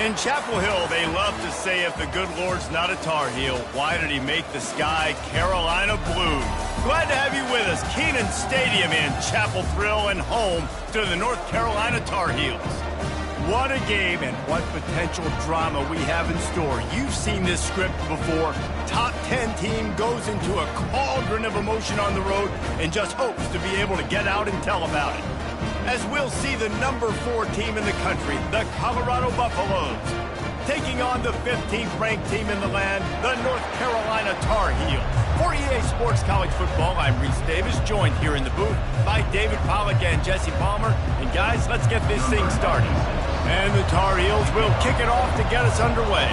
In Chapel Hill, they love to say if the good Lord's not a Tar Heel, why did he make the sky Carolina blue? Glad to have you with us. Kenan Stadium in Chapel Thrill and home to the North Carolina Tar Heels. What a game and what potential drama we have in store. You've seen this script before. Top 10 team goes into a cauldron of emotion on the road and just hopes to be able to get out and tell about it. As we'll see the number 4 team in the country, the Colorado Buffaloes, taking on the 15th ranked team in the land, the North Carolina Tar Heels. For EA Sports College Football, I'm Reese Davis, joined here in the booth by David Pollack and Jesse Palmer. And guys, let's get this thing started. And the Tar Heels will kick it off to get us underway.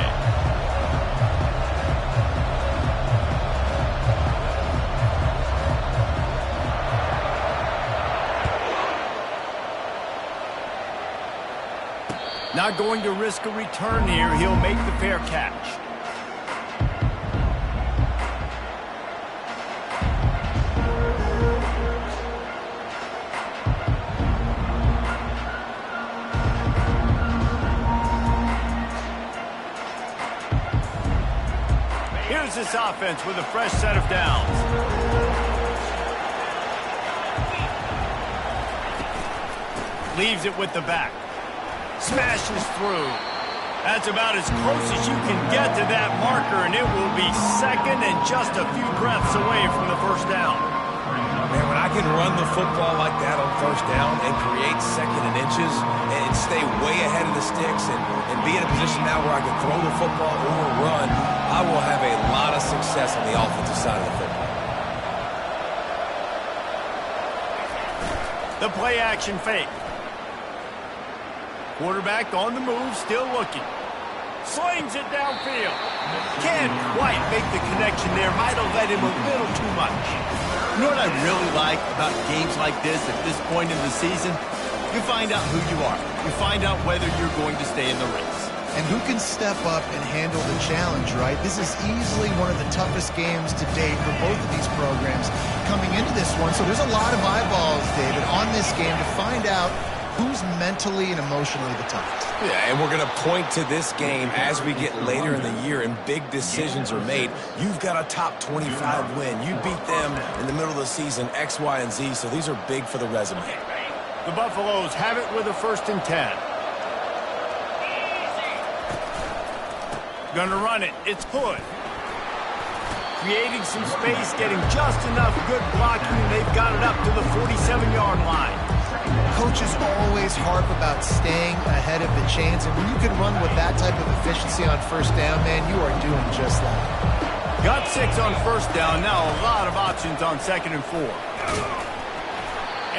Not going to risk a return here. He'll make the fair catch. Here's this offense with a fresh set of downs. Leaves it with the back. Smashes through. That's about as close as you can get to that marker, and it will be second and just a few breaths away from the first down. Man, when I can run the football like that on first down and create second and inches and stay way ahead of the sticks and be in a position now where I can throw the football or run, I will have a lot of success on the offensive side of the football. The play action fake. Quarterback on the move, still looking. Slings it downfield. Can't quite make the connection there. Might have led him a little too much. You know what I really like about games like this at this point in the season? You find out who you are. You find out whether you're going to stay in the race. And who can step up and handle the challenge, right? This is easily one of the toughest games to date for both of these programs coming into this one. So there's a lot of eyeballs, David, on this game to find out who's mentally and emotionally the toughest. Yeah, and we're going to point to this game as we get later in the year and big decisions are made. You've got a top 25 win. You beat them in the middle of the season, X, Y, and Z, so these are big for the resume. The Buffaloes have it with a 1st and 10. Gonna run it. It's Hood. Creating some space, getting just enough good blocking, and they've got it up to the 47-yard line. Coaches always harp about staying ahead of the chains, and when you can run with that type of efficiency on first down, man, you are doing just that. Got 6 on first down, now a lot of options on 2nd and 4.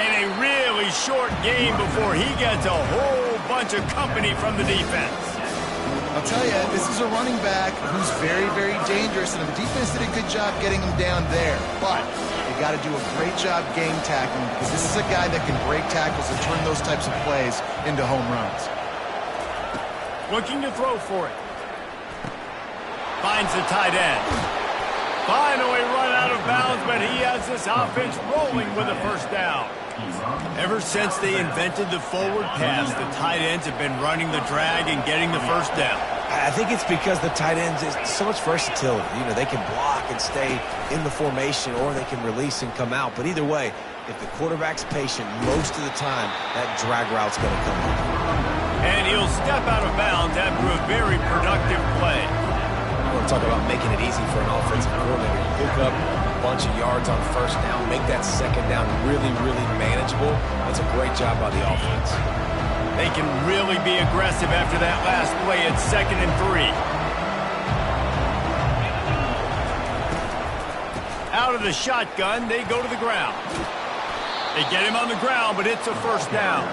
And a really short game before he gets a whole bunch of company from the defense. I'll tell you, this is a running back who's very, very dangerous, and the defense did a good job getting him down there. But they got to do a great job game tackling, because this is a guy that can break tackles and turn those types of plays into home runs. Looking to throw for it. Finds the tight end. Finally run out of bounds, but he has this offense rolling with a 1st down. Ever since they invented the forward pass, the tight ends have been running the drag and getting the 1st down. I think it's because the tight ends is so much versatility. You know, they can block and stay in the formation, or they can release and come out. But either way, if the quarterback's patient, most of the time, that drag route's going to come up. And he'll step out of bounds after a very productive play. We're talking about making it easy for an offensive coordinator. Pick up a bunch of yards on first down, make that 2nd down really, really manageable. That's a great job by the offense. They can really be aggressive after that last play at 2nd and 3. Out of the shotgun, they go to the ground. They get him on the ground, but it's a 1st down.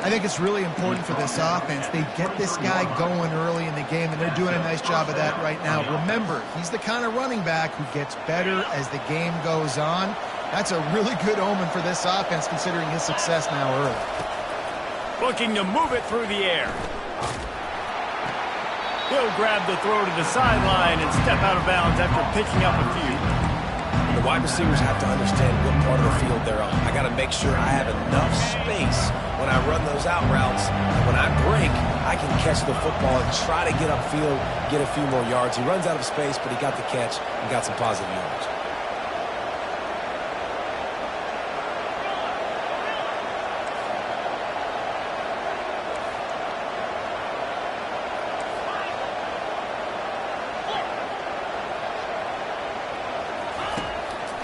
I think it's really important for this offense. They get this guy going early in the game, and they're doing a nice job of that right now. Remember, he's the kind of running back who gets better as the game goes on. That's a really good omen for this offense, considering his success now early. Looking to move it through the air. He'll grab the throw to the sideline and step out of bounds after picking up a few. The the wide receivers have to understand what part of the field they're on. I got to make sure I have enough space when I run those out routes. And when I break, I can catch the football and try to get upfield, get a few more yards. He runs out of space, but he got the catch and got some positive yards.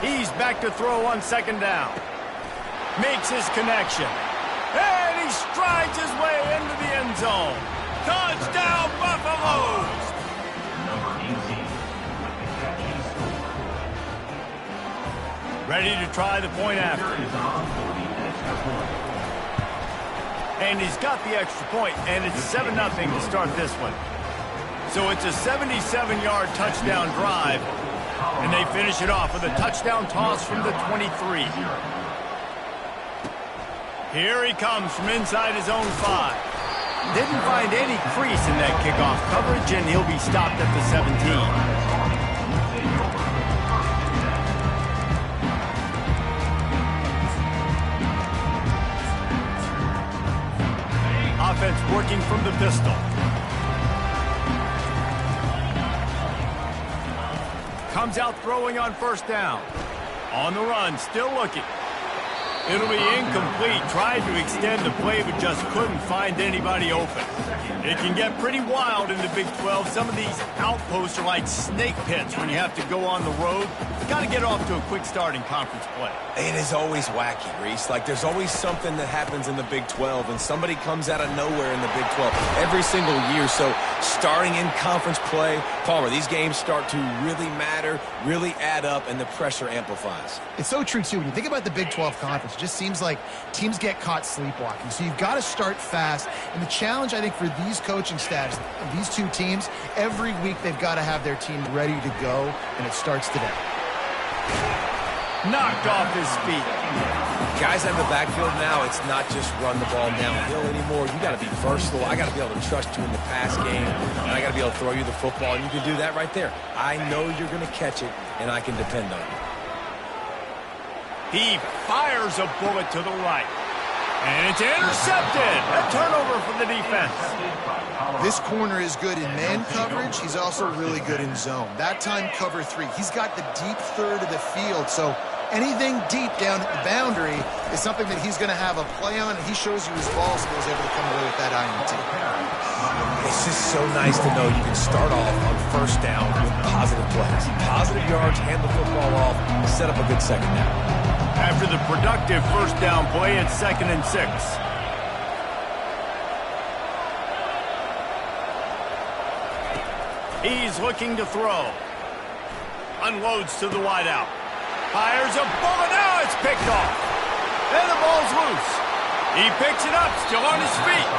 He's back to throw on second down. Makes his connection. And he strides his way into the end zone. Touchdown, Buffaloes! Ready to try the point after. And he's got the extra point, and it's 7-0 to start this one. So it's a 77-yard touchdown drive. And they finish it off with a touchdown toss from the 23. Here he comes from inside his own 5. Didn't find any crease in that kickoff coverage, and he'll be stopped at the 17. Offense working from the pistol. Comes out throwing on first down. On the run, still looking. It'll be incomplete. Tried to extend the play, but just couldn't find anybody open. It can get pretty wild in the Big 12. Some of these outposts are like snake pits when you have to go on the road. You got to get off to a quick start in conference play. It is always wacky, Reese. Like, there's always something that happens in the Big 12, and somebody comes out of nowhere in the Big 12 every single year. So, starting in conference play, Palmer, these games start to really matter, really add up, and the pressure amplifies. It's so true, too. When you think about the Big 12 Conference, it just seems like teams get caught sleepwalking. So you've got to start fast. And the challenge, I think, for these coaching staffs, these two teams, every week they've got to have their team ready to go, and it starts today. Knocked off his feet. Guys out of the backfield now, it's not just run the ball downhill anymore. You got to be versatile. I got to be able to trust you in the pass game, and I got to be able to throw you the football, and you can do that right there. I know you're going to catch it, and I can depend on you. He fires a bullet to the right. And it's intercepted. A turnover for the defense. This corner is good in man coverage. He's also really good in zone. That time, cover 3. He's got the deep third of the field, so anything deep down at the boundary is something that he's going to have a play on, and he shows you his ball skills able to come away with that INT. It's just so nice to know you can start off on first down with positive plays. Positive yards, hand the football off, set up a good second down. After the productive first down play, it's 2nd and 6. He's looking to throw. Unloads to the wideout. Fires a bullet. Now it's picked off. And the ball's loose. He picks it up, still on his feet.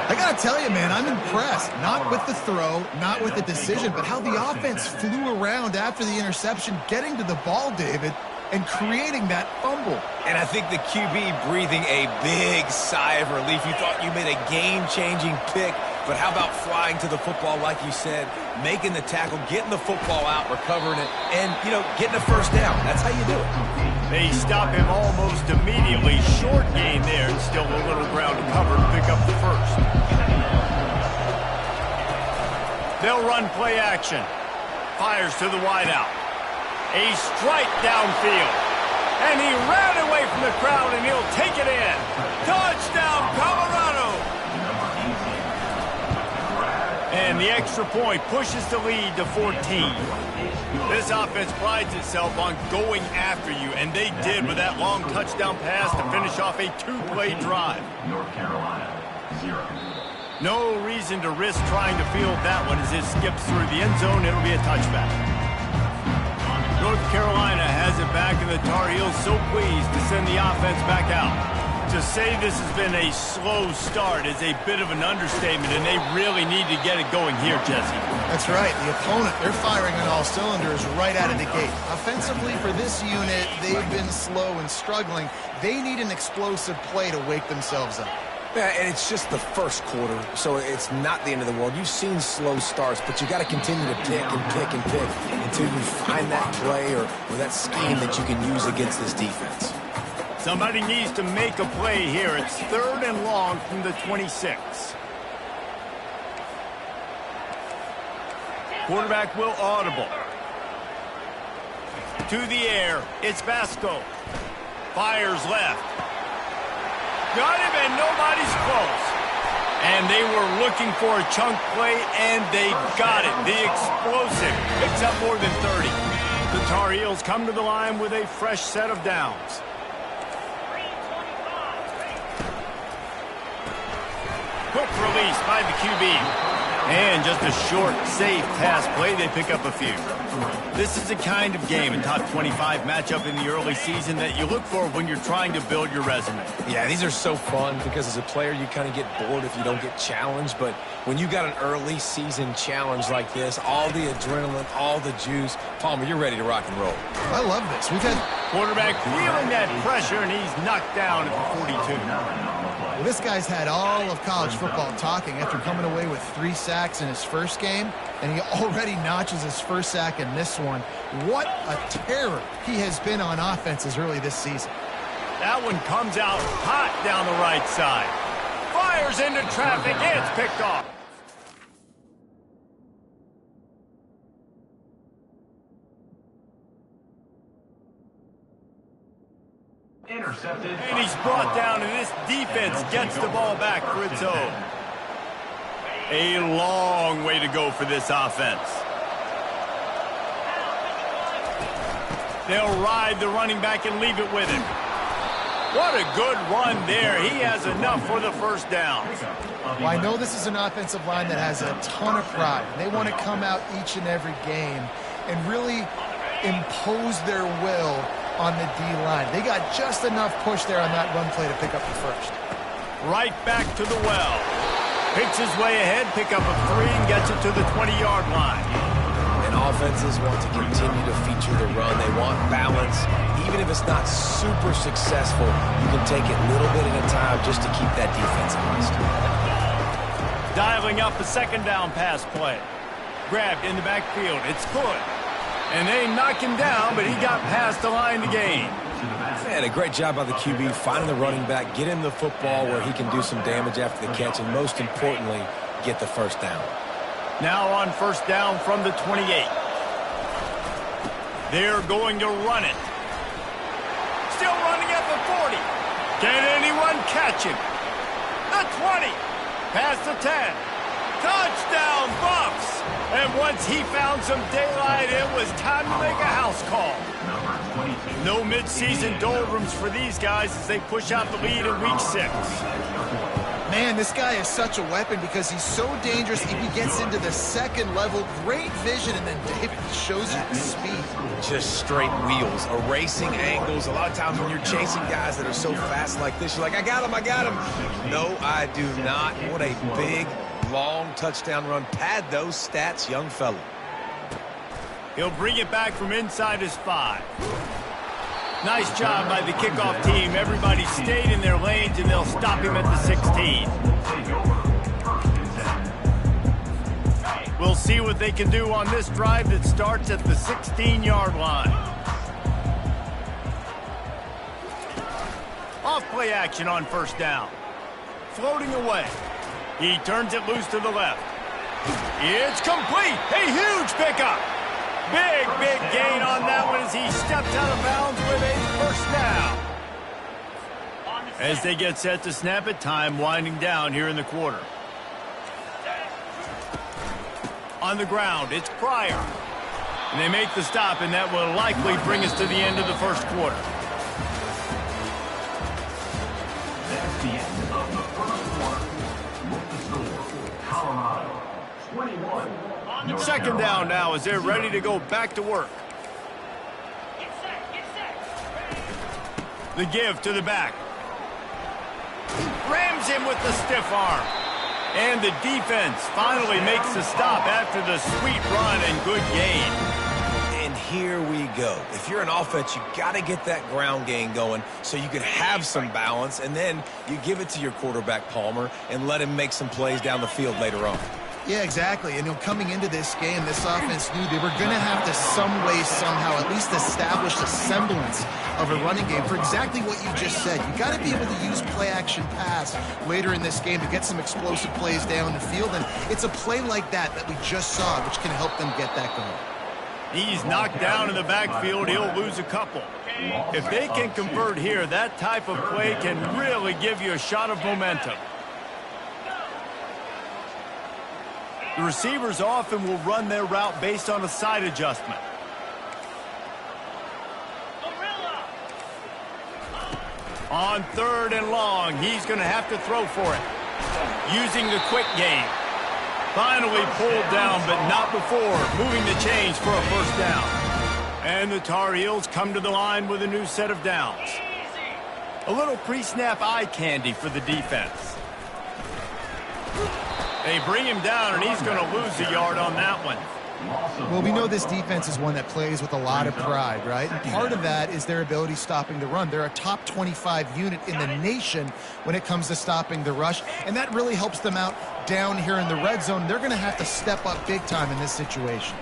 I got to tell you, man, I'm impressed. Not with the throw, not with the decision, but how the offense flew around after the interception, getting to the ball, David, and creating that fumble. And I think the QB breathing a big sigh of relief. You thought you made a game-changing pick, but how about flying to the football, like you said, making the tackle, getting the football out, recovering it, and, you know, getting a first down. That's how you do it. They stop him almost immediately. Short gain there, and still a little ground to cover to pick up the first. They'll run play action. Fires to the wideout. A strike downfield. And he ran away from the crowd, and he'll take it in. Touchdown, Colorado! And the extra point pushes the lead to 14. This offense prides itself on going after you, and they did with that long touchdown pass to finish off a 2-play drive. North Carolina, 0. No reason to risk trying to field that one as it skips through the end zone. It'll be a touchback. North Carolina has it back, and the Tar Heels so pleased to send the offense back out. To say this has been a slow start is a bit of an understatement, and they really need to get it going here, Jesse. That's right. The opponent, they're firing on all cylinders right out of the gate. Offensively, for this unit, they've been slow and struggling. They need an explosive play to wake themselves up. Yeah, and it's just the first quarter, so it's not the end of the world. You've seen slow starts, but you got to continue to pick and pick and pick until you find that play or that scheme that you can use against this defense. Somebody needs to make a play here. It's 3rd and long from the 26. Quarterback will audible. To the air, it's Vasco. Fires left. Got him, and nobody's close. And they were looking for a chunk play, and they got it. The explosive picks up more than 30. The Tar Heels come to the line with a fresh set of downs. Quick release by the QB. And just a short, safe pass play, they pick up a few. This is the kind of game, a top 25 matchup in the early season, that you look for when you're trying to build your resume. Yeah, these are so fun because as a player, you kind of get bored if you don't get challenged. But when you got an early season challenge like this, all the adrenaline, all the juice, Palmer, you're ready to rock and roll. I love this. We've had quarterback feeling that pressure, and he's knocked down at the 42. Well, this guy's had all of college football talking after coming away with 3 sacks in his first game, and he already notches his first sack in this one. What a terror he has been on offenses early this season. That one comes out hot down the right side. Fires into traffic. It's picked off. Intercepted. And he's brought down, and this defense gets the ball back for its own. A long way to go for this offense. They'll ride the running back and leave it with him. What a good run there. He has enough for the first down. Well, I know this is an offensive line that has a ton of pride. They want to come out each and every game and really impose their will on the D-line. They got just enough push there on that run play to pick up the first. Right back to the well. Picks his way ahead, pick up a 3, and gets it to the 20-yard line. And offenses want to continue to feature the run. They want balance. Even if it's not super successful, you can take it little bit at a time just to keep that defense honest. Dialing up a 2nd down pass play. Grabbed in the backfield. It's good. And they knock him down, but he got past the line to gain. Man, a great job by the QB finding the running back, get him the football where he can do some damage after the catch, and most importantly, get the first down. Now on 1st down from the 28. They're going to run it. Still running at the 40. Can anyone catch him? The 20. Past the 10. Touchdown, Buffs! And once he found some daylight, it was time to make a house call. No midseason doldrums for these guys as they push out the lead in Week 6. Man, this guy is such a weapon because he's so dangerous if he gets into the 2nd level. Great vision, and then David shows you the speed. Just straight wheels, erasing angles. A lot of times when you're chasing guys that are so fast like this, you're like, I got him. No, I do not. What a big, long touchdown run. Pad those stats, young fella. He'll bring it back from inside his 5. Nice job by the kickoff team. Everybody stayed in their lanes, and they'll stop him at the 16. We'll see what they can do on this drive that starts at the 16-yard line. Off-play action on 1st down. Floating away. He turns it loose to the left. It's complete. A huge pickup. Big gain on that one as he steps out of bounds with a 1st down. As they get set to snap it, time winding down here in the quarter. On the ground, it's Pryor. And they make the stop, and that will likely bring us to the end of the 1st quarter. That's the end of the 1st quarter. With the score, Colorado 21. 2nd down now as they're ready to go back to work. The give to the back. Rams him with the stiff arm. And the defense finally makes the stop after the sweet run and good gain. And here we go. If you're an offense, you got to get that ground game going so you can have some balance, and then you give it to your quarterback, Palmer, and let him make some plays down the field later on. Yeah, exactly. And coming into this game, this offense knew they were going to have to some way, somehow, at least establish a semblance of a running game for exactly what you just said. You got to be able to use play-action pass later in this game to get some explosive plays down the field. And it's a play like that we just saw, which can help them get that going. He's knocked down in the backfield. He'll lose a couple. If they can convert here, that type of play can really give you a shot of momentum. The receivers often will run their route based on a side adjustment. On 3rd and long, he's going to have to throw for it. Using the quick game. Finally pulled down, but not before moving the chains for a first down. And the Tar Heels come to the line with a new set of downs. A little pre-snap eye candy for the defense. They bring him down, and he's going to lose a yard on that one. Well, we know this defense is one that plays with a lot of pride, right? And part of that is their ability stopping the run. They're a top 25 unit in the nation when it comes to stopping the rush, and that really helps them out down here in the red zone. They're going to have to step up big time in this situation.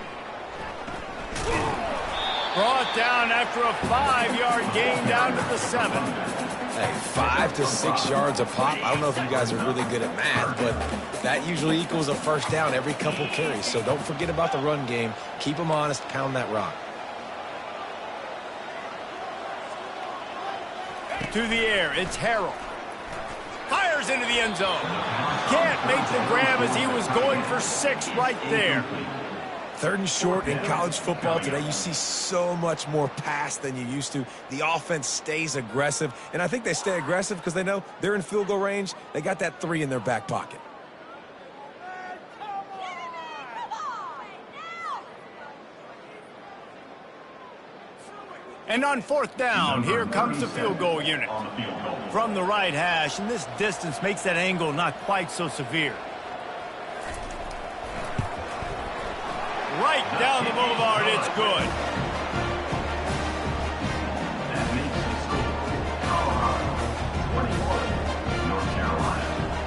Brought down after a 5-yard gain down to the 7. Hey, 5 to 6 yards a pop. I don't know if you guys are really good at math, but that usually equals a first down every couple carries. So don't forget about the run game. Keep them honest. Pound that rock. To the air, it's Harrell. Fires into the end zone. Can't make the grab as he was going for 6 right there. 3rd and short in college football today. You see so much more pass than you used to. The offense stays aggressive, and I think they stay aggressive because they know they're in field goal range. They got that 3 in their back pocket. And on 4th down, here comes the field goal unit. From the right hash, and this distance makes that angle not quite so severe. Right down the boulevard, it's good.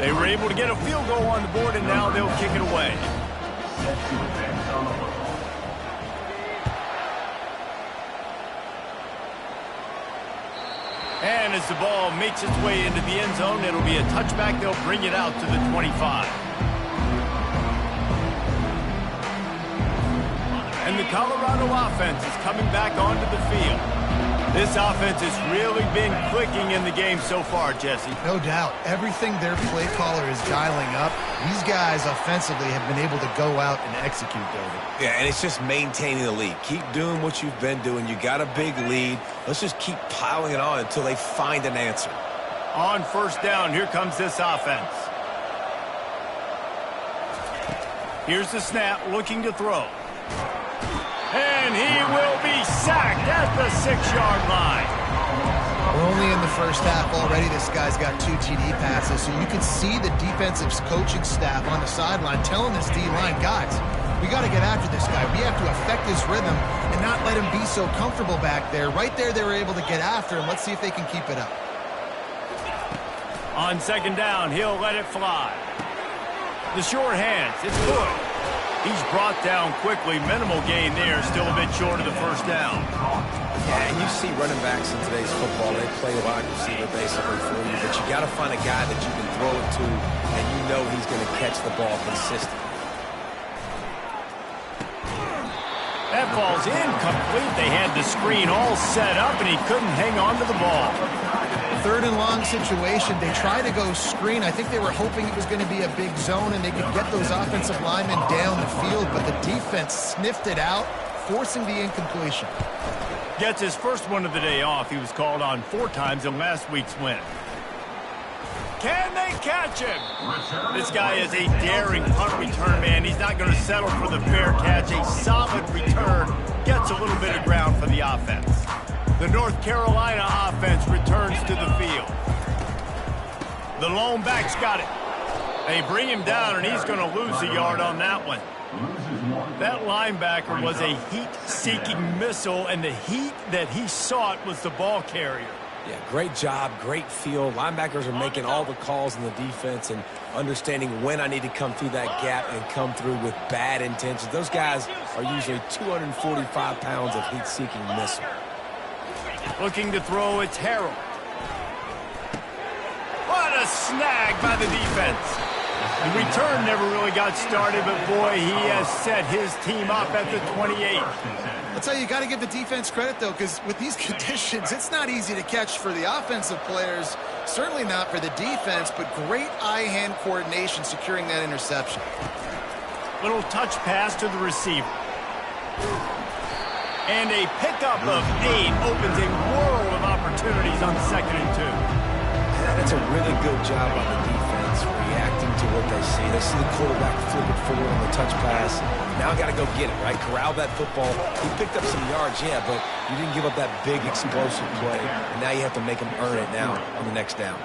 They were able to get a field goal on the board, and now they'll kick it away. And as the ball makes its way into the end zone, it'll be a touchback. They'll bring it out to the 25. And the Colorado offense is coming back onto the field. This offense has really been clicking in the game so far, Jesse. No doubt. Everything their play caller is dialing up, these guys offensively have been able to go out and execute, David. Yeah, and it's just maintaining the lead. Keep doing what you've been doing. You got a big lead. Let's just keep piling it on until they find an answer. On 1st down, here comes this offense. Here's the snap, looking to throw. And he will be sacked at the 6-yard line. We're only in the first half already. This guy's got 2 TD passes, so you can see the defensive coaching staff on the sideline telling this D-line, guys, we got to get after this guy. We have to affect his rhythm and not let him be so comfortable back there. Right there, they were able to get after him. Let's see if they can keep it up. On 2nd down, he'll let it fly. The short hands, it's good. He's brought down quickly. Minimal gain there, still a bit short of the 1st down. Yeah, and you see running backs in today's football, they play wide receiver basically for you, but you got to find a guy that you can throw it to, and you know he's going to catch the ball consistently. That ball's incomplete. They had the screen all set up, and he couldn't hang on to the ball. 3rd and long situation. They try to go screen. I think they were hoping it was going to be a big zone and they could get those offensive linemen down the field, but the defense sniffed it out, forcing the incompletion. Gets his first one of the day off. He was called on 4 times in last week's win. Can they catch him? This guy is a daring punt return man. He's not going to settle for the fair catch. A solid return. Gets a little bit of ground for the offense. The North Carolina offense returns to the field. The lone back's got it. They bring him down, and he's going to lose a yard on that one. That linebacker was a heat-seeking missile, and the heat that he sought was the ball carrier. Yeah, great job, great feel. Linebackers are making all the calls in the defense and understanding when I need to come through that gap and come through with bad intentions. Those guys are usually 245 pounds of heat-seeking missile. Looking to throw, it's Harold. What a snag by the defense. The return never really got started, but boy, he has set his team up at the 28. I'll tell you, you got to give the defense credit, though, because with these conditions, it's not easy to catch for the offensive players, certainly not for the defense, but great eye-hand coordination securing that interception. Little touch pass to the receiver. And a pickup of 8 opens a world of opportunities on 2nd and 2. That's a really good job on the defense, reacting to what they see. They see the quarterback flip it forward on the touch pass. Now got to go get it, right? Corral that football. He picked up some yards, yeah, but you didn't give up that big explosive play. And now you have to make him earn it now on the next down.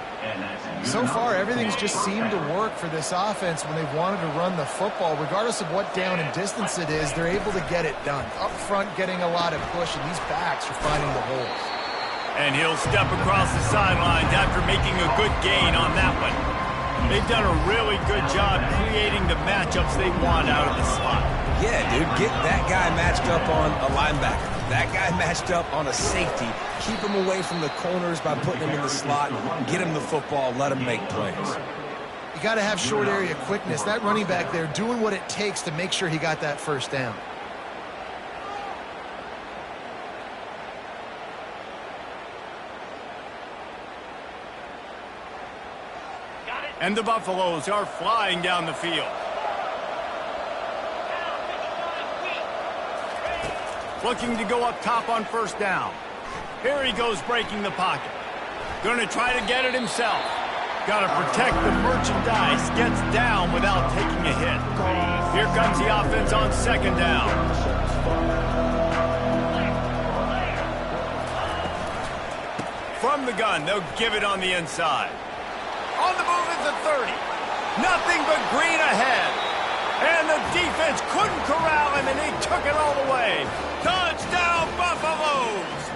So far, everything's just seemed to work for this offense when they've wanted to run the football. Regardless of what down and distance it is, they're able to get it done. Up front, getting a lot of push, and these backs are finding the holes. And he'll step across the sidelines after making a good gain on that one. They've done a really good job creating the matchups they want out of the slot. Yeah, dude, get that guy matched up on a linebacker. That guy matched up on a safety. Keep him away from the corners by putting him in the slot. Get him the football. Let him make plays. You got to have short area quickness. That running back there doing what it takes to make sure he got that first down. And the Buffaloes are flying down the field. Looking to go up top on 1st down. Here he goes breaking the pocket. Going to try to get it himself. Got to protect the merchandise. Gets down without taking a hit. Here comes the offense on 2nd down. From the gun, they'll give it on the inside. On the move at the 30. Nothing but green ahead. And the defense couldn't corral him, and they took it all the way. Touchdown, Buffaloes!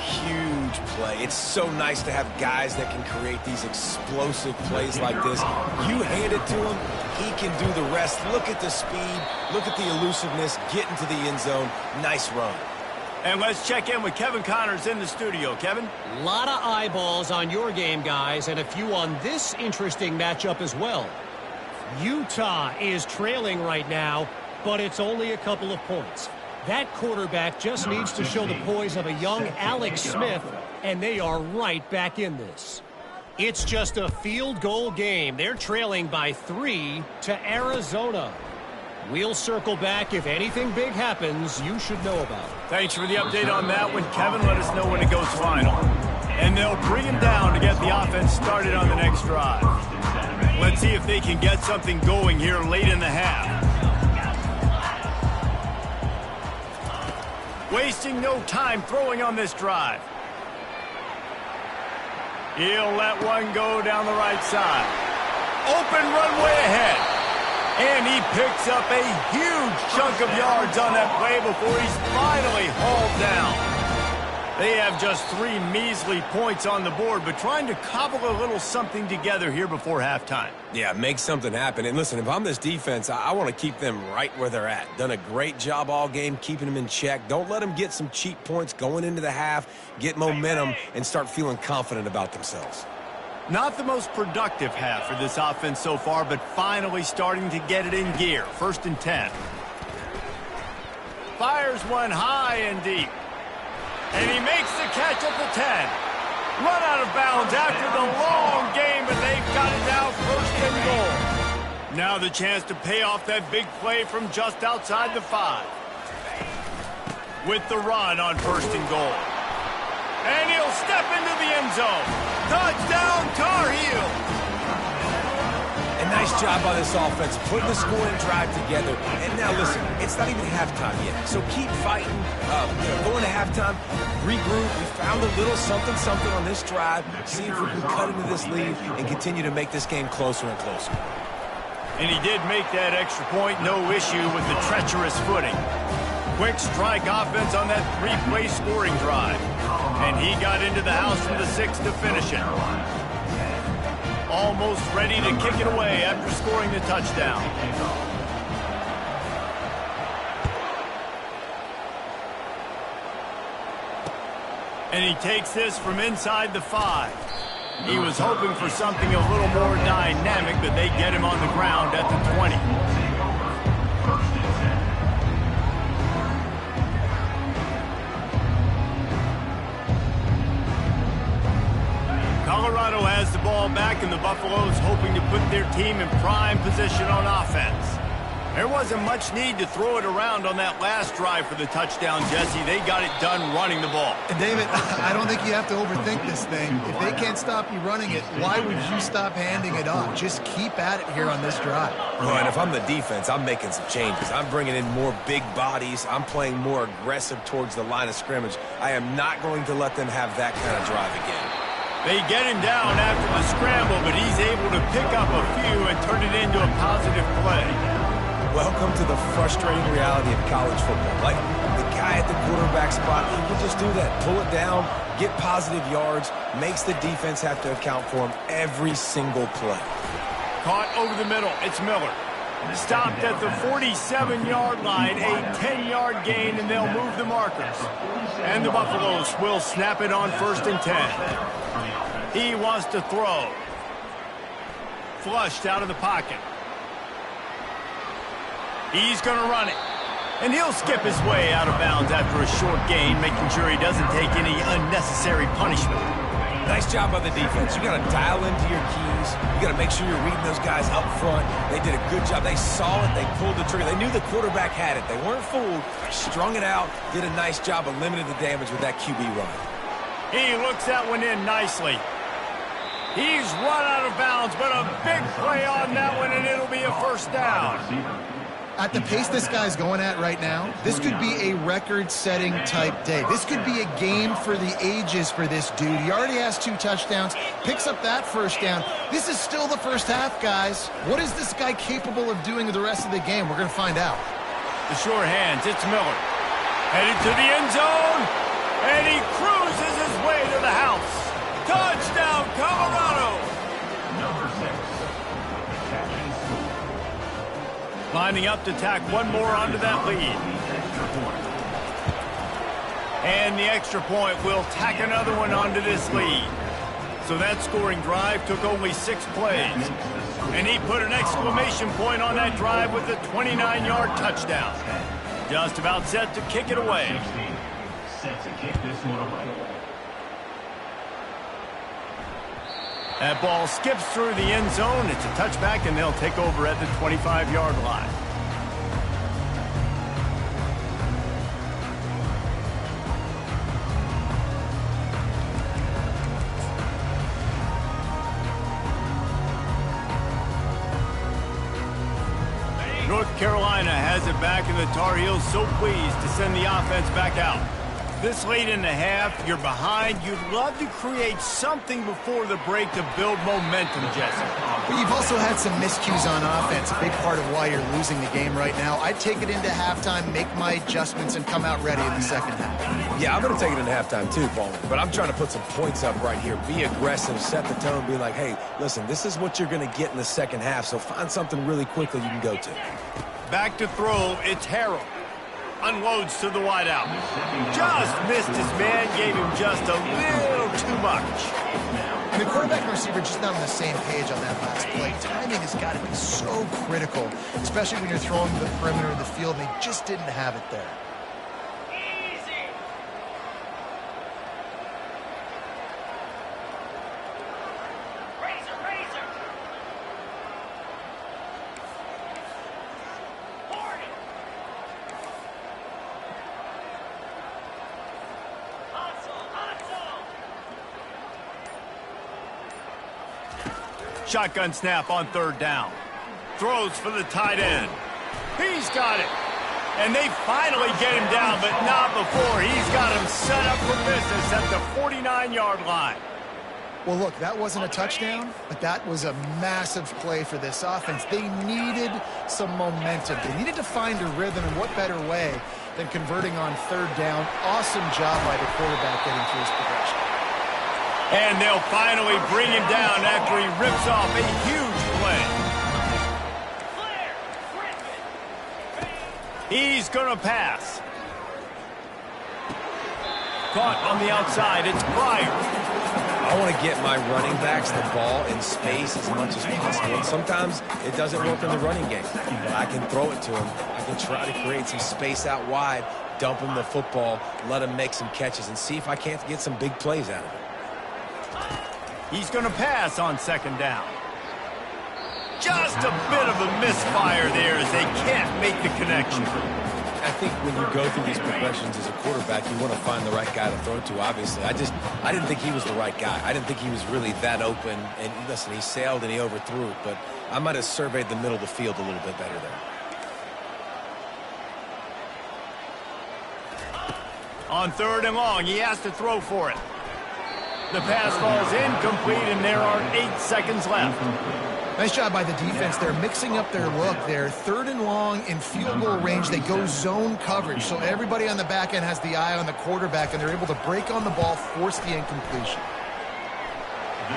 Huge play. It's so nice to have guys that can create these explosive plays like this. You hand it to him, he can do the rest. Look at the speed. Look at the elusiveness. Get into the end zone. Nice run. And let's check in with Kevin Connors in the studio. Kevin? A lot of eyeballs on your game, guys, and a few on this interesting matchup as well. Utah is trailing right now, but it's only a couple of points. That quarterback just needs to show the poise of a young Alex Smith, and they are right back in this. It's just a field goal game. They're trailing by 3 to Arizona. We'll circle back. If anything big happens, you should know about it. Thanks for the update on that one, Kevin. Let us know when it goes final. And they'll bring him down to get the offense started on the next drive. Let's see if they can get something going here late in the half. Wasting no time throwing on this drive. He'll let one go down the right side. Open runway ahead. And he picks up a huge chunk of yards on that play before he's finally hauled down. They have just 3 measly points on the board, but trying to cobble a little something together here before halftime. Yeah, make something happen. And listen, if I'm this defense, I want to keep them right where they're at. Done a great job all game keeping them in check. Don't let them get some cheap points going into the half, get momentum, and start feeling confident about themselves. Not the most productive half for this offense so far, but finally starting to get it in gear. 1st and 10. Fires one high and deep. And he makes the catch at the 10. Run out of bounds after the long game, but they've got it now 1st and goal. Now the chance to pay off that big play from just outside the 5. With the run on 1st and goal. And he'll step into the end zone. Touchdown, Tar Heel. And nice job by this offense, putting the scoring drive together. And now listen, it's not even halftime yet. So keep fighting. Go into halftime, regroup. We found a little something on this drive. See if we can cut into this lead and continue to make this game closer and closer. And he did make that extra point, no issue with the treacherous footing. Quick strike offense on that three-play scoring drive. And he got into the house from the 6 to finish it. Almost ready to kick it away after scoring the touchdown. And he takes this from inside the 5. He was hoping for something a little more dynamic, but they get him on the ground at the 20. Colorado has the ball back, and the Buffaloes hoping to put their team in prime position on offense. There wasn't much need to throw it around on that last drive for the touchdown, Jesse. They got it done running the ball. And David, I don't think you have to overthink this thing. If they can't stop you running it, why would you stop handing it off? Just keep at it here on this drive. Well, and if I'm the defense, I'm making some changes. I'm bringing in more big bodies. I'm playing more aggressive towards the line of scrimmage. I am not going to let them have that kind of drive again. They get him down after the scramble, but he's able to pick up a few and turn it into a positive play. Welcome to the frustrating reality of college football. Like, the guy at the quarterback spot, he will just do that. Pull it down, get positive yards, makes the defense have to account for him every single play. Caught over the middle. It's Miller. Stopped at the 47-yard line, a 10-yard gain, and they'll move the markers. And the Buffaloes will snap it on 1st and 10. He wants to throw. Flushed out of the pocket. He's going to run it. And he'll skip his way out of bounds after a short gain, making sure he doesn't take any unnecessary punishment. Nice job by the defense. You got to dial into your keys. You got to make sure you're reading those guys up front. They did a good job. They saw it. They pulled the trigger. They knew the quarterback had it. They weren't fooled. Strung it out. Did a nice job of limiting the damage with that QB run. He looks that one in nicely. He's run out of bounds, but a big play on that one, and it'll be a 1st down. At the pace this guy's going at right now, this could be a record-setting type day. This could be a game for the ages for this dude. He already has 2 touchdowns, picks up that 1st down. This is still the 1st half, guys. What is this guy capable of doing the rest of the game? We're going to find out. The sure hands, it's Miller. Headed to the end zone, and he cruises his way to the house. Touchdown, Colorado! Number 6. Lining up to tack one more onto that lead. And the extra point will tack another one onto this lead. So that scoring drive took only 6 plays. And he put an exclamation point on that drive with a 29-yard touchdown. Just about set to kick it away. Set to kick this one away. That ball skips through the end zone. It's a touchback, and they'll take over at the 25-yard line. North Carolina has it back, and the Tar Heels so pleased to send the offense back out. This late in the half, you're behind. You'd love to create something before the break to build momentum, Jesse. But you've also had some miscues on offense, a big part of why you're losing the game right now. I'd take it into halftime, make my adjustments, and come out ready in the 2nd half. Yeah, I'm going to take it into halftime too, Paul. But I'm trying to put some points up right here. Be aggressive, set the tone, be like, hey, listen, this is what you're going to get in the 2nd half, so find something really quickly you can go to. Back to throw, it's Harrell. Unloads to the wideout. Just missed his man, gave him just a little too much. And the quarterback and receiver just not on the same page on that last play. Timing has got to be so critical, especially when you're throwing to the perimeter of the field, and they just didn't have it there. Shotgun snap on 3rd down. Throws for the tight end. He's got it. And they finally get him down, but not before. He's got him set up for business at the 49-yard line. Well, look, that wasn't a touchdown, but that was a massive play for this offense. They needed some momentum. They needed to find a rhythm, and what better way than converting on third down. Awesome job by the quarterback getting through his progression. And they'll finally bring him down after he rips off a huge play. He's going to pass. Caught on the outside. It's Pryor. I want to get my running backs the ball in space as much as possible. And sometimes it doesn't work in the running game. But I can throw it to him. I can try to create some space out wide, dump him the football, let him make some catches, and see if I can't get some big plays out of it. He's going to pass on second down. Just a bit of a misfire there as they can't make the connection. I think when you go through these progressions as a quarterback, you want to find the right guy to throw it to, obviously. I didn't think he was the right guy. I didn't think he was really that open. And listen, he sailed and he overthrew it, but I might have surveyed the middle of the field a little bit better there. On third and long, he has to throw for it. The pass falls incomplete, and there are 8 seconds left. Nice job by the defense. They're mixing up their look. They're third and long in field goal range. They go zone coverage, so everybody on the back end has the eye on the quarterback, and they're able to break on the ball, force the incompletion.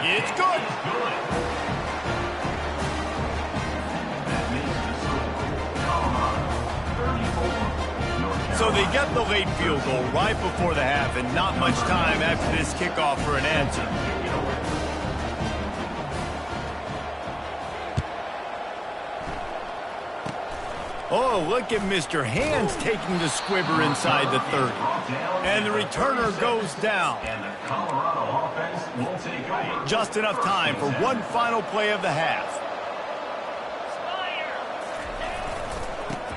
It's good. So they get the late field goal right before the half, and not much time after this kickoff for an answer. Oh, look at Mr. Hands taking the squibber inside the 30. And the returner goes down. Just enough time for one final play of the half.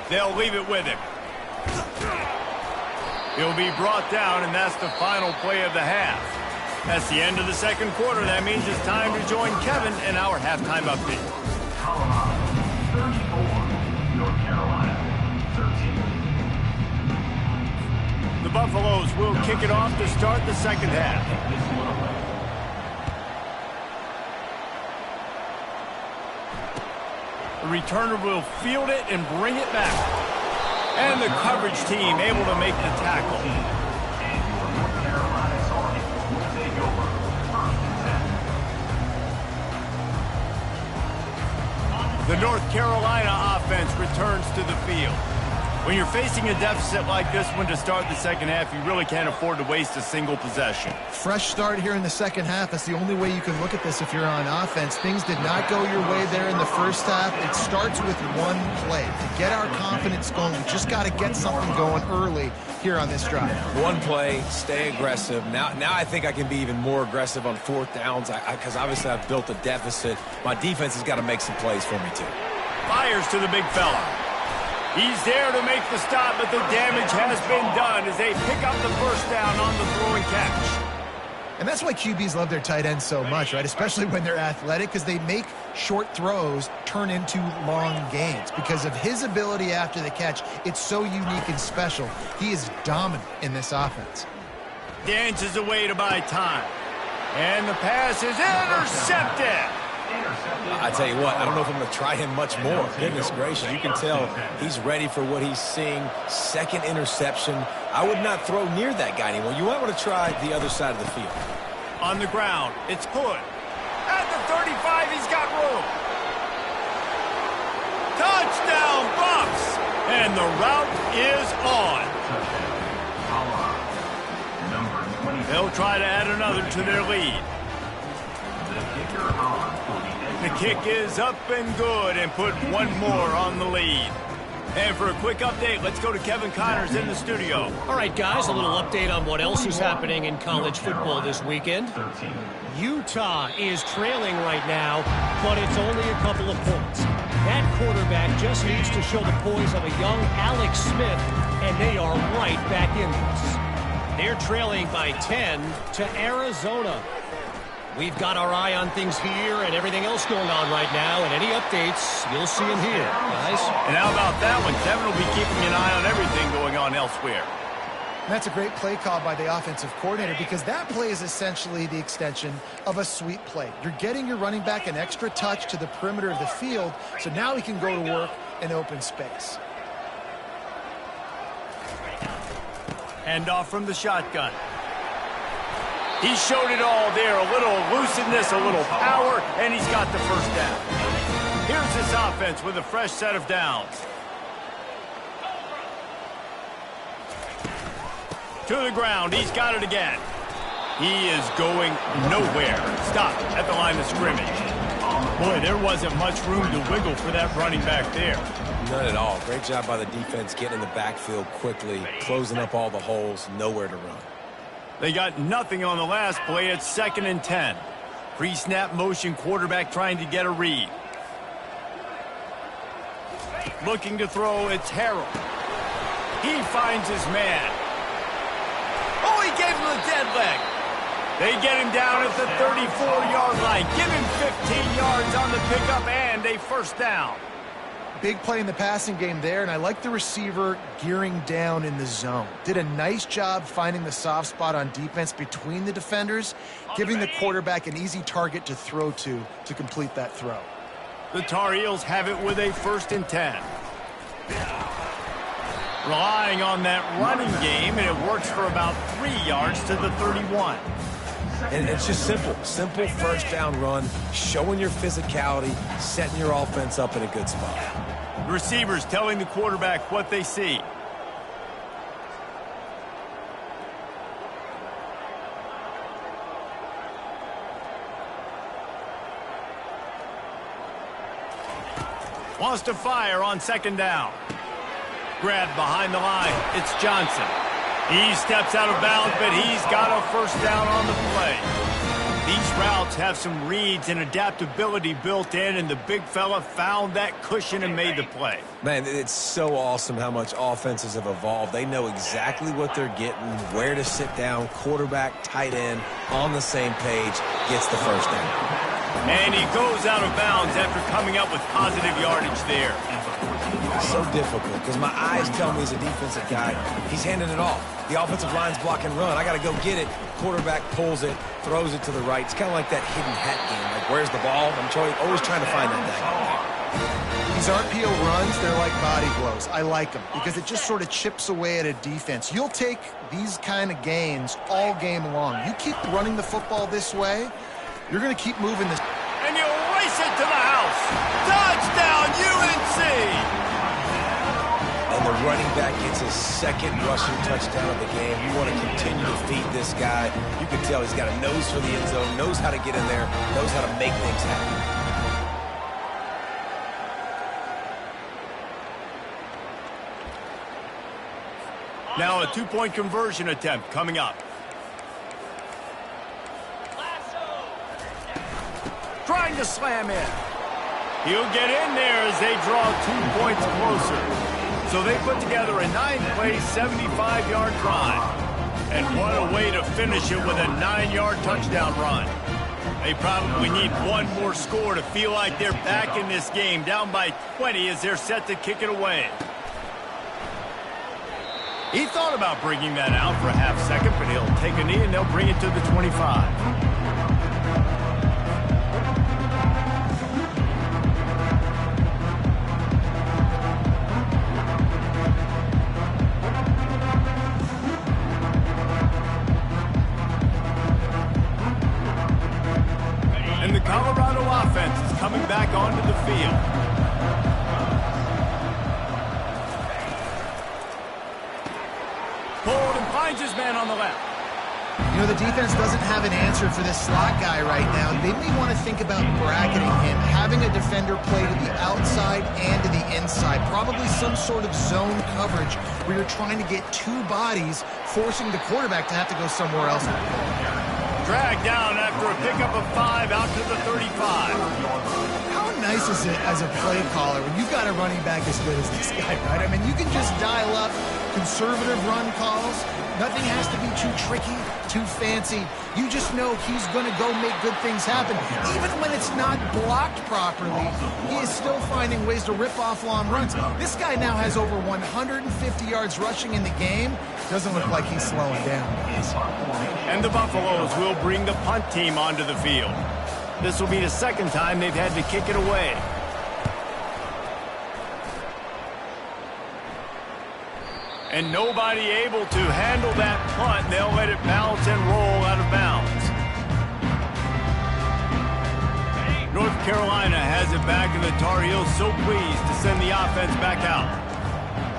They'll leave it with him. He'll be brought down, and that's the final play of the half. That's the end of the second quarter. That means it's time to join Kevin in our halftime update. The Buffaloes will kick it off to start the second half. The returner will field it and bring it back. And the coverage team able to make the tackle. The North Carolina offense returns to the field. When you're facing a deficit like this one to start the second half, you really can't afford to waste a single possession. Fresh start here in the second half. That's the only way you can look at this if you're on offense. Things did not go your way there in the first half. It starts with one play. To get our confidence going, we just got to get something going early here on this drive. One play, stay aggressive. Now I think I can be even more aggressive on fourth downs because obviously I've built a deficit. My defense has got to make some plays for me too. Fires to the big fella. He's there to make the stop, but the damage has been done as they pick up the first down on the throw and catch. And that's why QBs love their tight ends so much, right? Especially when they're athletic, because they make short throws turn into long gains. Because of his ability after the catch, it's so unique and special. He is dominant in this offense. Dances away to buy time. And the pass is intercepted. I tell you what, I don't know if I'm going to try him much more. Goodness gracious, you can tell he's ready for what he's seeing. Second interception. I would not throw near that guy anymore. You might want to try the other side of the field. On the ground, it's Hood. At the 35, he's got room. Touchdown, Buffs! And the route is on. They'll try to add another to their lead. The kick is up and good and put one more on the lead. And for a quick update, let's go to Kevin Connors in the studio. All right, guys, a little update on what else is happening in college football this weekend. Utah is trailing right now, but it's only a couple of points. That quarterback just needs to show the poise of a young Alex Smith, and they are right back in this. They're trailing by 10 to Arizona. We've got our eye on things here and everything else going on right now, and any updates, you'll see them here, guys. And how about that one? Kevin will be keeping an eye on everything. going on elsewhere. And that's a great play call by the offensive coordinator because that play is essentially the extension of a sweep play. You're getting your running back an extra touch to the perimeter of the field, so now he can go to work in open space. Hand off from the shotgun. He showed it all there. A little elusiveness, a little power, and he's got the first down. Here's this offense with a fresh set of downs. To the ground. He's got it again. He is going nowhere. Stop at the line of scrimmage. Boy, there wasn't much room to wiggle for that running back there. None at all. Great job by the defense getting in the backfield quickly, closing up all the holes, nowhere to run. They got nothing on the last play. It's 2nd and 10. Pre-snap motion, quarterback trying to get a read. Looking to throw, it's Harrell. He finds his man. Oh, he gave him the dead leg. They get him down at the 34-yard line. Give him 15 yards on the pickup and a first down. Big play in the passing game there, and I like the receiver gearing down in the zone. Did a nice job finding the soft spot on defense between the defenders, giving the quarterback an easy target to throw to complete that throw. The Tar Heels have it with a 1st and 10. Relying on that running game, and it works for about 3 yards to the 31. And it's just simple. Simple first down run, showing your physicality, setting your offense up in a good spot. Receivers telling the quarterback what they see. Wants to fire on 2nd down. Grabbed behind the line. It's Johnson. He steps out of bounds, but he's got a first down on the play. These routes have some reads and adaptability built in, and the big fella found that cushion and made the play. Man, it's so awesome how much offenses have evolved. They know exactly what they're getting, where to sit down, quarterback, tight end, on the same page, gets the first down. And he goes out of bounds after coming up with positive yardage there. So difficult because my eyes tell me as a defensive guy, he's handing it off. The offensive line's block and run. I got to go get it. Quarterback pulls it, throws it to the right. It's kind of like that hidden hat game. Like, where's the ball? I'm always trying to find that guy. These RPO runs, they're like body blows. I like them because it just sort of chips away at a defense. You'll take these kind of gains all game long. You keep running the football this way, you're going to keep moving this. And you race it to the house. Touchdown, UNC! And the running back gets his 2nd rushing touchdown of the game. You want to continue to feed this guy. You can tell he's got a nose for the end zone, knows how to get in there, knows how to make things happen. Now a 2-point conversion attempt coming up. Trying to slam in. He'll get in there as they draw 2 points closer. So they put together a 9-play, 75-yard drive. And what a way to finish it with a 9-yard touchdown run. They probably need one more score to feel like they're back in this game, down by 20 as they're set to kick it away. He thought about bringing that out for a half second, but he'll take a knee and they'll bring it to the 25. And the Colorado offense is coming back onto the field. Pulled and finds his man on the left. You know, the defense doesn't have an answer for this slot guy right now. They may want to think about bracketing him, having a defender play to the outside and to the inside. Probably some sort of zone coverage where you're trying to get 2 bodies, forcing the quarterback to have to go somewhere else. Dragged down after a pickup of 5 out to the 35. How nice is it as a play caller when you've got a running back as good as this guy, right? I mean, you can just dial up conservative run calls. Nothing has to be too tricky, too fancy. You just know he's going to go make good things happen. Even when it's not blocked properly, he is still finding ways to rip off long runs. This guy now has over 150 yards rushing in the game. Doesn't look like he's slowing down. And the Buffaloes will bring the punt team onto the field. This will be the second time they've had to kick it away. And nobody able to handle that punt. They'll let it bounce and roll out of bounds. North Carolina has it back, and the Tar Heels so pleased to send the offense back out.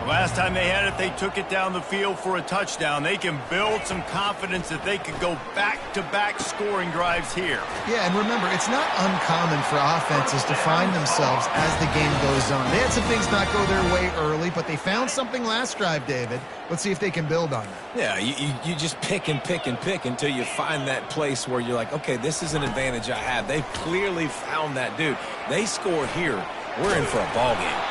The last time they had it, they took it down the field for a touchdown. They can build some confidence that they could go back-to-back scoring drives here. Yeah, and remember, it's not uncommon for offenses to find themselves as the game goes on. They had some things not go their way early, but they found something last drive, David. Let's see if they can build on that. Yeah, you just pick and pick and pick until you find that place where you're like, okay, this is an advantage I have. They've clearly found that, dude. They score here. We're in for a ball game.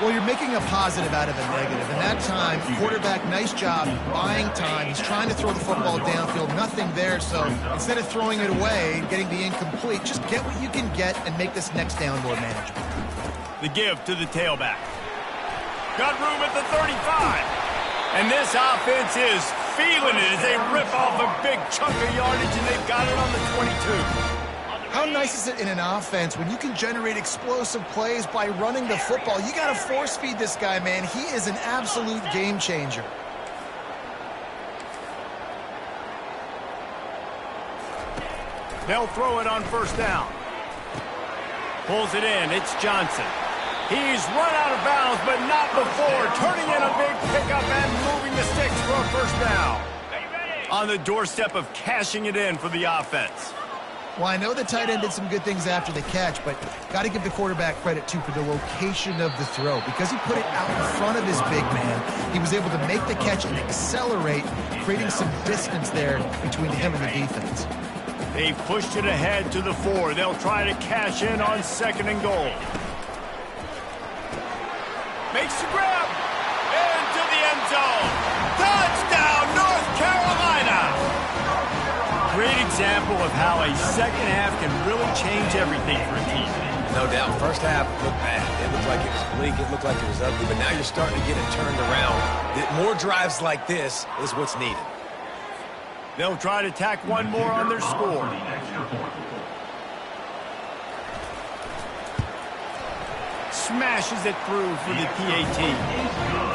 Well, you're making a positive out of a negative. And that time, quarterback, nice job buying time. He's trying to throw the football downfield. Nothing there. So instead of throwing it away, getting the incomplete, just get what you can get and make this next down more manageable. The give to the tailback. Got room at the 35. And this offense is feeling it as they rip off a big chunk of yardage, and they've got it on the 22. How nice is it in an offense when you can generate explosive plays by running the football? You got to force feed this guy, man. He is an absolute game changer. They'll throw it on first down. Pulls it in. It's Johnson. He's run out of bounds, but not before. Turning in a big pickup and moving the sticks for a first down. On the doorstep of cashing it in for the offense. Well, I know the tight end did some good things after the catch, but got to give the quarterback credit, too, for the location of the throw. Because he put it out in front of his big man, he was able to make the catch and accelerate, creating some distance there between him and the defense. They pushed it ahead to the 4. They'll try to cash in on 2nd and goal. Makes the grab. Into the end zone. Touchdown, North Carolina! Great example of how a second half can really change everything for a team. No doubt. First half looked bad. It looked like it was bleak. It looked like it was ugly. But now you're starting to get it turned around. More drives like this is what's needed. They'll try to tack one more on their score. Smashes it through for the PAT.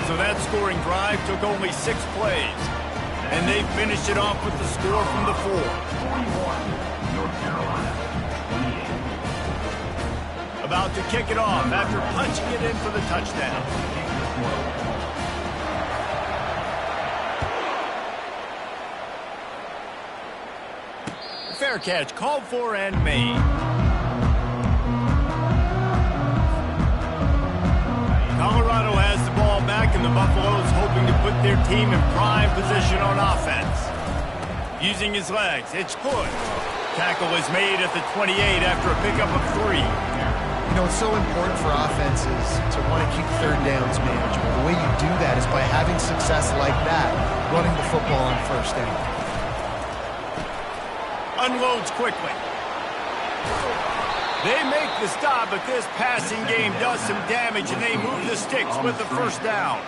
So that scoring drive took only 6 plays. And they finished it off with the score from the 4. About to kick it off after punching it in for the touchdown. Fair catch called for and made. Colorado has the ball back, and the Buffaloes hoping to put their team in prime position on offense. Using his legs, it's good. Tackle is made at the 28 after a pickup of 3. You know, it's so important for offenses to want to keep third downs manageable. The way you do that is by having success like that, running the football on first down. Unloads quickly. They make the stop, but this passing game does some damage, and they move the sticks with the first down.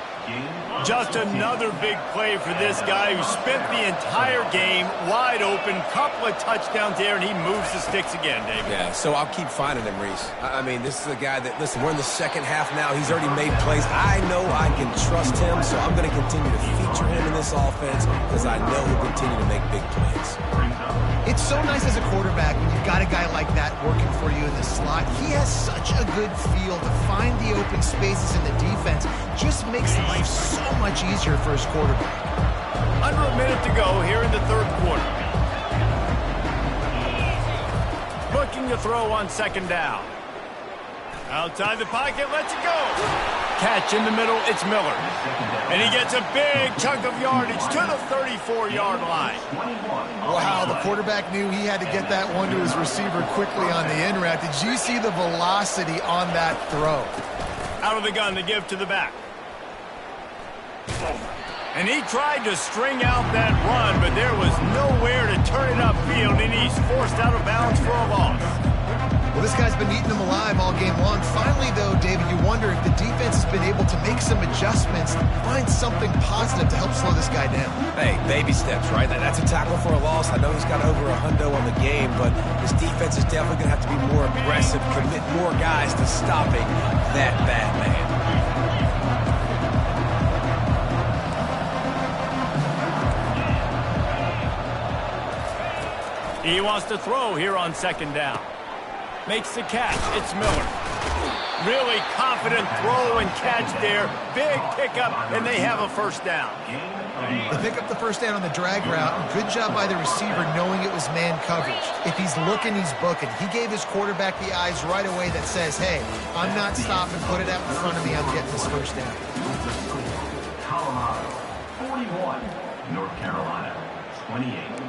Just another big play for this guy who spent the entire game wide open. Couple of touchdowns there, and he moves the sticks again, David. Yeah, so I'll keep finding him, Reese. I mean, this is a guy that, listen, we're in the second half now. He's already made plays. I know I can trust him, so I'm going to continue to feature him in this offense because I know he'll continue to make big plays. It's so nice as a quarterback when you've got a guy like that working for you in the slot. He has such a good feel to find the open spaces in the defense. Just makes life so much easier for his quarterback. Under a minute to go here in the third quarter. Looking to throw on 2nd down. Outside the pocket, lets it go. Catch in the middle, it's Miller. And he gets a big chunk of yardage to the 34-yard line. Wow, the quarterback knew he had to get that one to his receiver quickly on the in route. Did you see the velocity on that throw? Out of the gun to give to the back. And he tried to string out that run, but there was nowhere to turn it upfield, and he's forced out of bounds for a loss. Well, this guy's been eating them alive all game long. Finally, though, David, you wonder if the defense has been able to make some adjustments, find something positive to help slow this guy down. Hey, baby steps, right? That's a tackle for a loss. I know he's got over $100 on the game, but his defense is definitely going to have to be more aggressive, commit more guys to stopping that bad man. He wants to throw here on second down. Makes the catch. It's Miller. Really confident throw and catch there. Big pickup, and they have a first down. They pick up the first down on the drag route. Good job by the receiver knowing it was man coverage. If he's looking, he's booking. He gave his quarterback the eyes right away that says, hey, I'm not stopping. Put it out in front of me. I'm getting this first down. Colorado 41, North Carolina 28.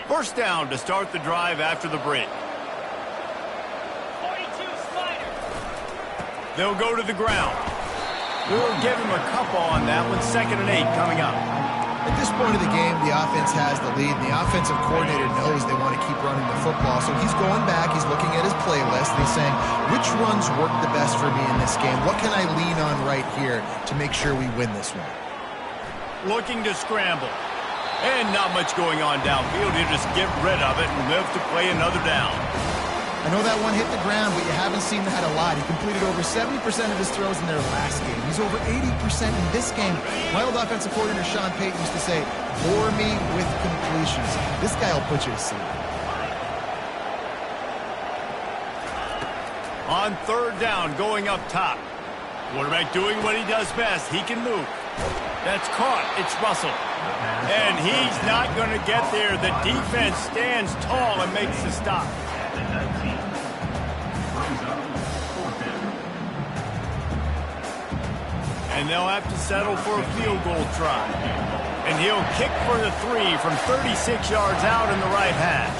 First down to start the drive after the break. 42 Slider. They'll go to the ground. We'll give him a couple on that one. 2nd and 8 coming up. At this point of the game, the offense has the lead, and the offensive coordinator knows they want to keep running the football. So he's going back, he's looking at his playlist, and he's saying, which runs work the best for me in this game? What can I lean on right here to make sure we win this one? Looking to scramble. And not much going on downfield. He'll just get rid of it and live to play another down. I know that one hit the ground, but you haven't seen that a lot. He completed over 70% of his throws in their last game. He's over 80% in this game. My old offensive coordinator, Sean Payton, used to say, bore me with completions. This guy will put you to sleep. On 3rd down, going up top. Quarterback doing what he does best. He can move. That's caught. It's Russell. And he's not going to get there. The defense stands tall and makes the stop. And they'll have to settle for a field goal try. And he'll kick for the 3 from 36 yards out in the right hash.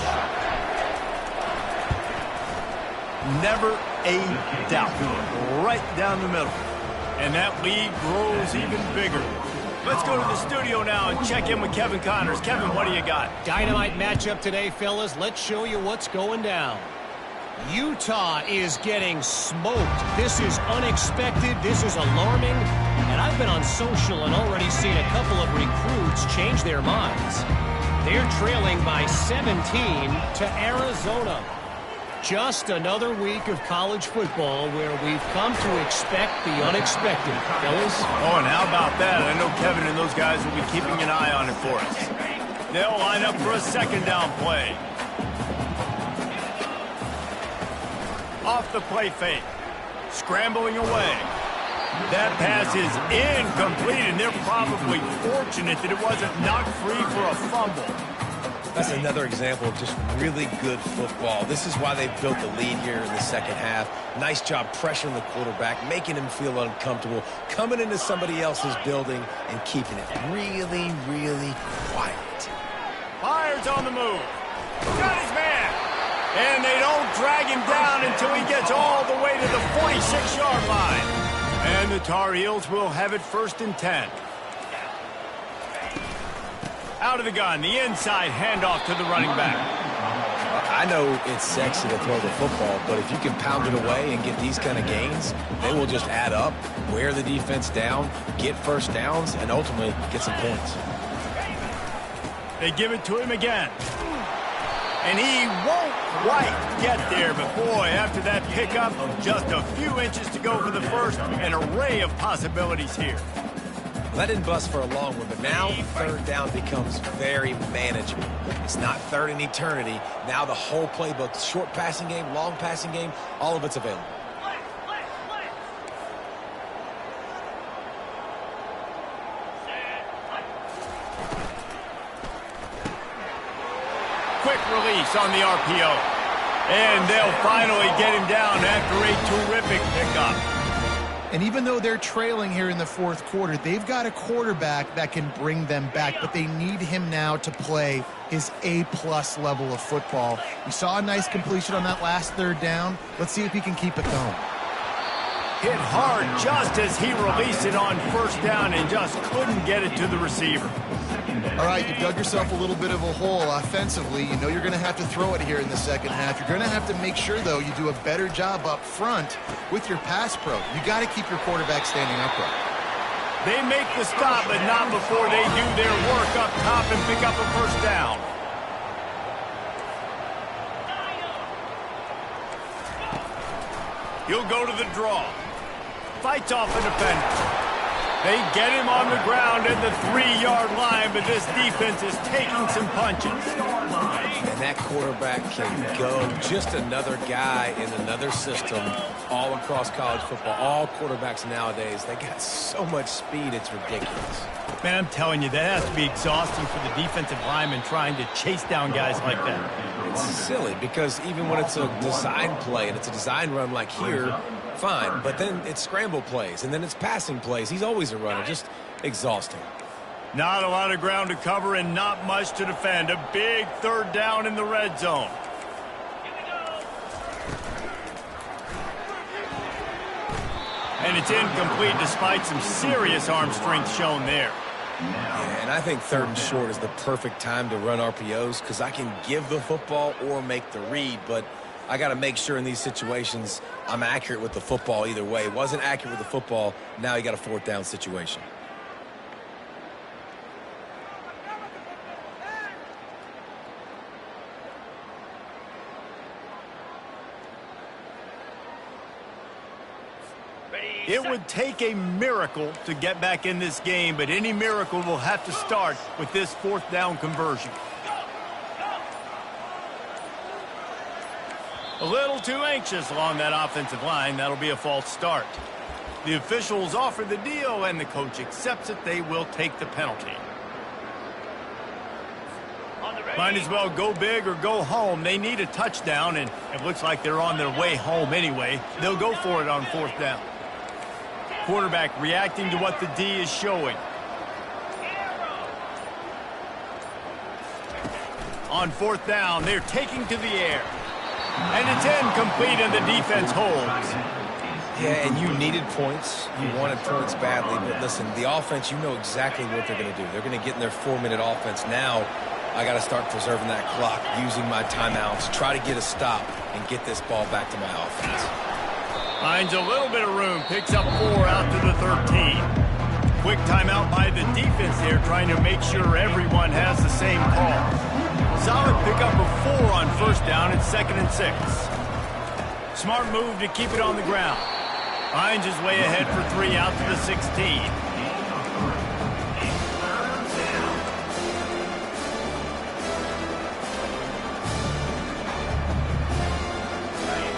Never a doubt. Right down the middle. And that lead grows even bigger. Let's go to the studio now and check in with Kevin Connors. Kevin, what do you got? Dynamite matchup today, fellas. Let's show you what's going down. Utah is getting smoked. This is unexpected. This is alarming. And I've been on social and already seen a couple of recruits change their minds. They're trailing by 17 to Arizona. Just another week of college football where we've come to expect the unexpected, fellas. Oh, and how about that? I know Kevin and those guys will be keeping an eye on it for us. They'll line up for a 2nd down play. Off the play fake. Scrambling away. That pass is incomplete, and they're probably fortunate that it wasn't knocked free for a fumble. That's another example of just really good football. This is why they've built the lead here in the second half. Nice job pressuring the quarterback, making him feel uncomfortable, coming into somebody else's building and keeping it really, really quiet. Myers on the move. Got his man. And they don't drag him down until he gets all the way to the 46-yard line. And the Tar Heels will have it 1st and 10. Out of the gun, the inside handoff to the running back. I know it's sexy to throw the football, but if you can pound it away and get these kind of gains, they will just add up, wear the defense down, get first downs, and ultimately get some points. They give it to him again. And he won't quite get there, but boy, after that pickup, just a few inches to go for the first, an array of possibilities here. That didn't bust for a long one, but now 3rd down becomes very manageable. It's not 3rd in eternity. Now the whole playbook, short passing game, long passing game, all of it's available. Quick release on the RPO. And they'll finally get him down after a terrific pickup. And even though they're trailing here in the 4th quarter, they've got a quarterback that can bring them back, but they need him now to play his A-plus level of football. We saw a nice completion on that last 3rd down. Let's see if he can keep it going. Hit hard just as he released it on first down and just couldn't get it to the receiver. All right, you've dug yourself a little bit of a hole offensively. You know you're going to have to throw it here in the second half. You're going to have to make sure, though, you do a better job up front with your pass pro. You got to keep your quarterback standing upright. They make the stop, but not before they do their work up top and pick up a first down. He'll go to the draw. Fights off a defender. They get him on the ground at the 3-yard line, but this defense is taking some punches. And that quarterback can go. Just another guy in another system all across college football. All quarterbacks nowadays, they got so much speed, it's ridiculous. Man, I'm telling you, that has to be exhausting for the defensive lineman trying to chase down guys like that. It's silly because even when it's a design play and it's a design run like here, fine, but then it's scramble plays, and then it's passing plays. He's always a runner, just exhausting. Not a lot of ground to cover and not much to defend. A big third down in the red zone. And it's incomplete despite some serious arm strength shown there. Yeah, and I think 3rd and short is the perfect time to run RPOs because I can give the football or make the read, but I got to make sure in these situations I'm accurate with the football either way. Wasn't accurate with the football, now you got a 4th down situation. It would take a miracle to get back in this game, but any miracle will have to start with this 4th down conversion. A little too anxious along that offensive line. That'll be a false start. The officials offer the deal, and the coach accepts it. They will take the penalty. Might as well go big or go home. They need a touchdown, and it looks like they're on their way home anyway. They'll go for it on 4th down. Quarterback reacting to what the D is showing. On 4th down, they're taking to the air. And it's incomplete, and the defense holds. Yeah, and you needed points. You wanted points badly. But listen, the offense, you know exactly what they're going to do. They're going to get in their 4-minute offense. Now, I got to start preserving that clock, using my timeouts, try to get a stop, and get this ball back to my offense. Finds a little bit of room, picks up 4 out to the 13. Quick timeout by the defense there, trying to make sure everyone has the same call. Solid pickup of 4 on 1st down and 2nd and 6. Smart move to keep it on the ground. Finds his way ahead for 3 out to the 16.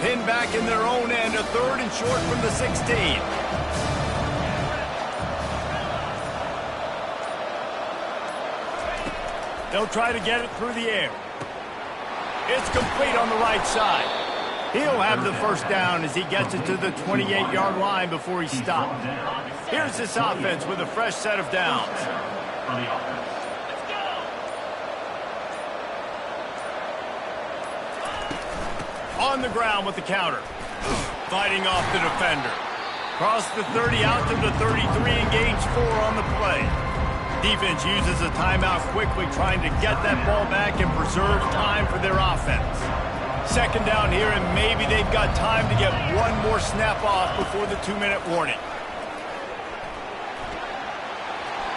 Pinned back in their own end, a 3rd and short from the 16. They'll try to get it through the air. It's complete on the right side. He'll have the 1st down as he gets it to the 28-yard line before he's stopped. Here's this offense with a fresh set of downs. On the ground with the counter. Fighting off the defender. Cross the 30 out to the 33 and gains 4 on the play. Defense uses a timeout quickly, trying to get that ball back and preserve time for their offense. 2nd down here, and maybe they've got time to get one more snap off before the 2-minute warning.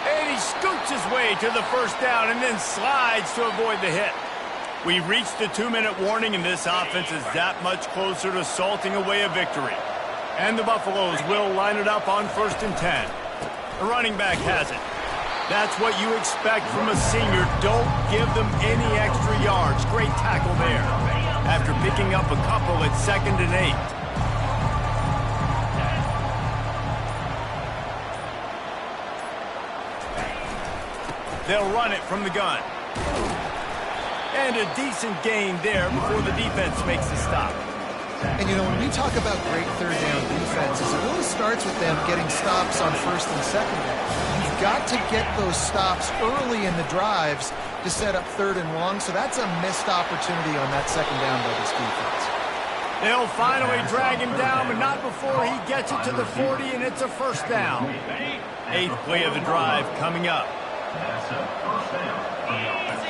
And he scoots his way to the 1st down and then slides to avoid the hit. We've reached the 2-minute warning, and this offense is that much closer to salting away a victory. And the Buffaloes will line it up on 1st and 10. The running back has it. That's what you expect from a senior. Don't give them any extra yards. Great tackle there. After picking up a couple at 2nd and 8. They'll run it from the gun. And a decent gain there before the defense makes the stop. And, you know, when we talk about great 3rd down defenses, it really starts with them getting stops on 1st and 2nd down. You've got to get those stops early in the drives to set up 3rd and long, so that's a missed opportunity on that 2nd down by this defense. They'll finally drag him down, but not before he gets it to the 40, and it's a first down. 8th play of the drive coming up. That's a first down for the offense.